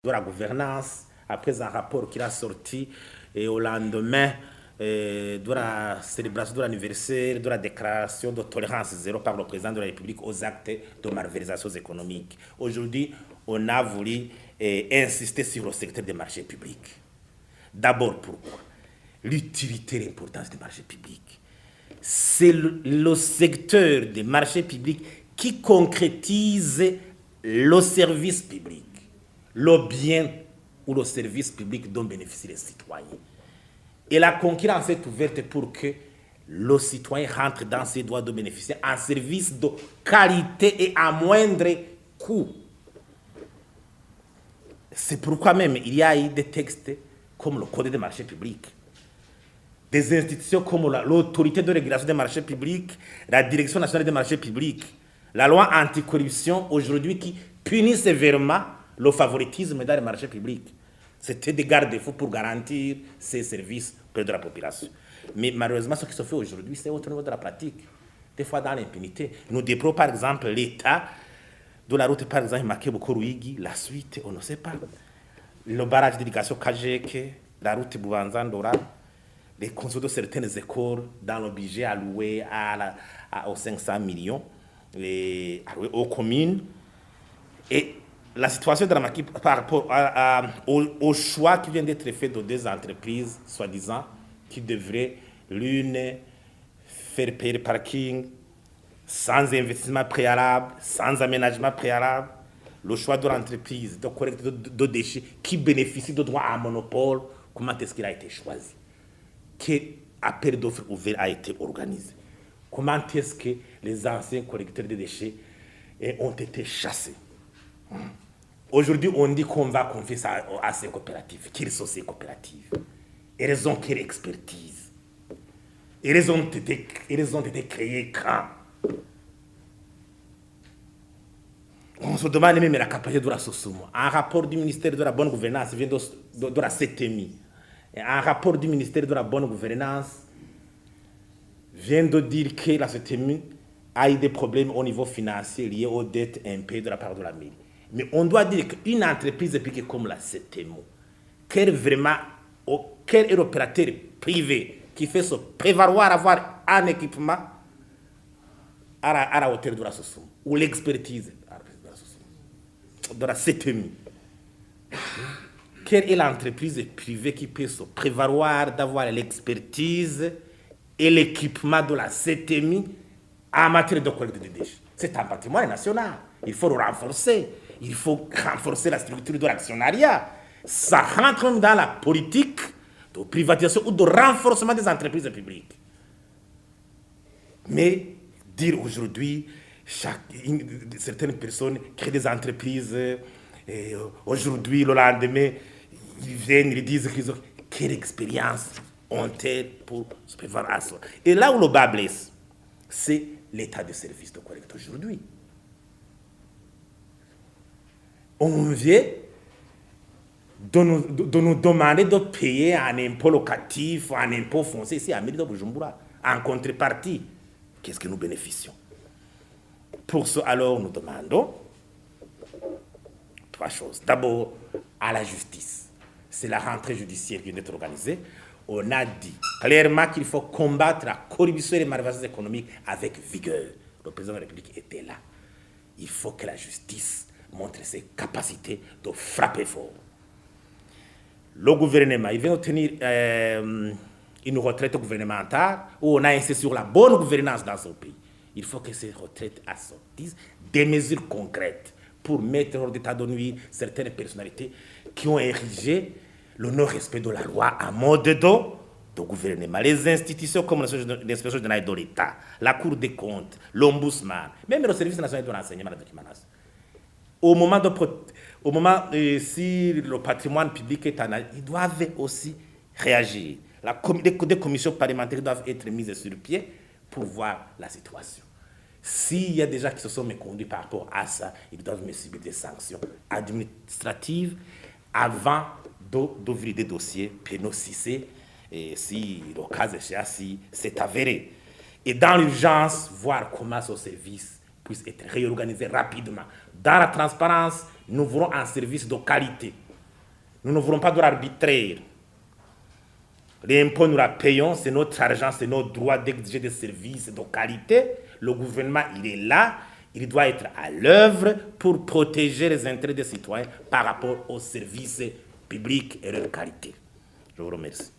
de la gouvernance, après un rapport qui a sorti et au lendemain de la célébration de l'anniversaire de la déclaration de tolérance zéro par le président de la République aux actes de malversation économique. Aujourd'hui, on a voulu insister sur le secteur des marchés publics. D'abord, pourquoi? L'utilité et l'importance des marchés publics. C'est le secteur des marchés publics qui concrétise le service public, le bien ou le service public dont bénéficient les citoyens. Et la concurrence est ouverte pour que le citoyen rentre dans ses droits de bénéficier en service de qualité et à moindre coût. C'est pourquoi même il y a eu des textes comme le Code des marchés publics, des institutions comme l'autorité de régulation des marchés publics, la Direction nationale des marchés publics, la loi anticorruption aujourd'hui qui punit sévèrement le favoritisme dans les marchés publics. C'était des garde-fous pour garantir ces services auprès de la population. Mais malheureusement, ce qui se fait aujourd'hui, c'est au niveau de la pratique. Des fois dans l'impunité. Nous déplorons par exemple l'état de la route, par exemple, Makebo-Koruigi, la suite, on ne sait pas. Le barrage d'éducation Kajeke, la route Bouvanzan-Dora, les constructions de certaines écoles dans le budget alloué aux 500 millions, alloué aux communes. Et la situation dramatique par rapport au choix qui vient d'être fait de deux entreprises, soi-disant, qui devraient l'une faire payer le parking sans investissement préalable, sans aménagement préalable, le choix de l'entreprise de collecte de déchets qui bénéficie de droits à monopole, comment est-ce qu'il a été choisi? Quel appel d'offres ouvert a été organisé? Comment est-ce que les anciens collecteurs de déchets ont été chassés? Aujourd'hui, on dit qu'on va confier ça à ces coopératives. Quelles sont ces coopératives? Elles ont quelle expertise? Elles ont été créées quand? On se demande même la capacité de la SOSUMO. Un rapport du ministère de la Bonne Gouvernance vient de la CTMI. Un rapport du ministère de la Bonne Gouvernance vient de dire que la CTMI a eu des problèmes au niveau financier liés aux dettes impayées de la part de la mairie. Mais on doit dire qu'une entreprise piquée comme la CTMO, quel est l'opérateur privé qui fait se prévaloir avoir un équipement à la hauteur de la SOSUM, ou l'expertise de la CTMI. Quelle est l'entreprise privée qui peut se prévaloir d'avoir l'expertise et l'équipement de la CTMI en matière de collecte de déchets? C'est un patrimoine national. Il faut le renforcer. Il faut renforcer la structure de l'actionnariat. Ça rentre même dans la politique de privatisation ou de renforcement des entreprises publiques. Mais dire aujourd'hui, certaines personnes créent des entreprises, et aujourd'hui, le lendemain, ils viennent, ils disent qu'ils ont... Quelle expérience ont-elles pour se prévoir à ça? Et là où le bas blesse, c'est l'état de service de collecte aujourd'hui. On vient de nous demander de payer un impôt locatif, un impôt foncier ici à Mairie de Bujumbura. En contrepartie, qu'est-ce que nous bénéficions? Pour ce, alors, nous demandons trois choses. D'abord, à la justice. C'est la rentrée judiciaire qui vient d'être organisée. On a dit clairement qu'il faut combattre la corruption et les malversations économiques avec vigueur. Le président de la République était là. Il faut que la justice montre ses capacités de frapper fort. Le gouvernement, il vient d'obtenir une retraite gouvernementale où on a insisté sur la bonne gouvernance dans ce pays. Il faut que ces retraites assortissent des mesures concrètes pour mettre hors d'état de nuire certaines personnalités qui ont érigé le non-respect de la loi en mode de gouvernement. Les institutions comme l'inspection générale de l'État, la Cour des comptes, l'Ombudsman, même le service national de l'enseignement et de la documentation. Au moment si le patrimoine public est en ils doivent aussi réagir. Des commissions parlementaires doivent être mises sur pied pour voir la situation. S'il y a des gens qui se sont méconduits par rapport à ça, ils doivent me subir des sanctions administratives avant d'ouvrir des dossiers pénaux si le cas échéant, si c'est avéré. Et dans l'urgence, voir comment ce service puisse être réorganisé rapidement. Dans la transparence, nous voulons un service de qualité. Nous ne voulons pas de l'arbitraire. L'impôt, nous la payons, c'est notre argent, c'est notre droit d'exiger des services de qualité. Le gouvernement, il est là, il doit être à l'œuvre pour protéger les intérêts des citoyens par rapport aux services publics et leur qualité. Je vous remercie.